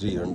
300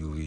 UV،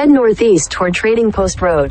Head northeast toward Trading Post Road.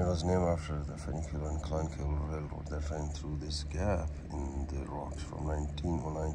It was named after the funicular inclined cable railroad that ran through this gap in the rocks from 1909.